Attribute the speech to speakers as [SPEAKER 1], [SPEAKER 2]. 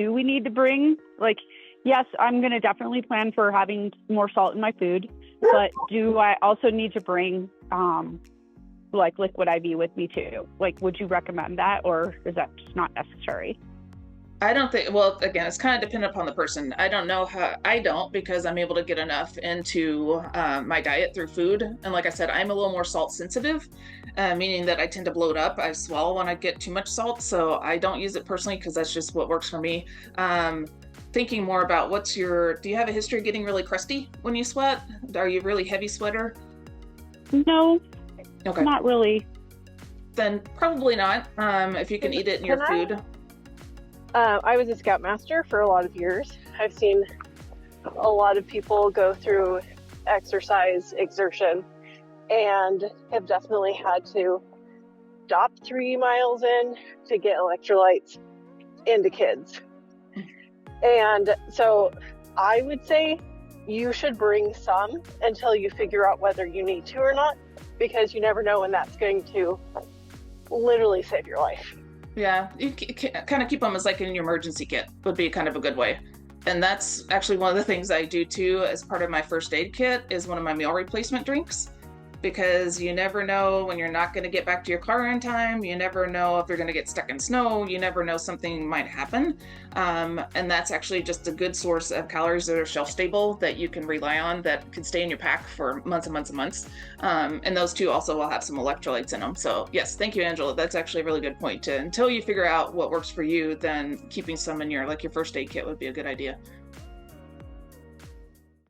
[SPEAKER 1] do we need to bring? Like, yes, I'm going to definitely plan for having more salt in my food, but do I also need to bring like liquid IV with me too? Like, would you recommend that, or is that just not necessary?
[SPEAKER 2] I don't think, well, again, it's kind of dependent upon the person. I don't know how, I don't because I'm able to get enough into my diet through food. And like I said, I'm a little more salt sensitive, meaning that I tend to bloat up. I swallow when I get too much salt. So I don't use it personally because that's just what works for me. Thinking more about do you have a history of getting really crusty when you sweat? Are you a really heavy sweater?
[SPEAKER 1] No,
[SPEAKER 2] Okay.
[SPEAKER 1] not really.
[SPEAKER 2] Then probably not. If you can eat it in your food.
[SPEAKER 3] I was a scoutmaster for a lot of years. I've seen a lot of people go through exercise exertion and have definitely had to stop 3 miles in to get electrolytes into kids. And so I would say you should bring some until you figure out whether you need to or not, because you never know when that's going to literally save your life.
[SPEAKER 2] Yeah, you kind of keep them as like in your emergency kit would be kind of a good way. And that's actually one of the things I do too as part of my first aid kit is one of my meal replacement drinks, because you never know when you're not going to get back to your car in time. You never know if you're going to get stuck in snow. You never know, something might happen. And that's actually just a good source of calories that are shelf stable that you can rely on, that can stay in your pack for months and months and months. And those two also will have some electrolytes in them. So yes, thank you, Angela. That's actually a really good point. Until you figure out what works for you, then keeping some in your first aid kit would be a good idea.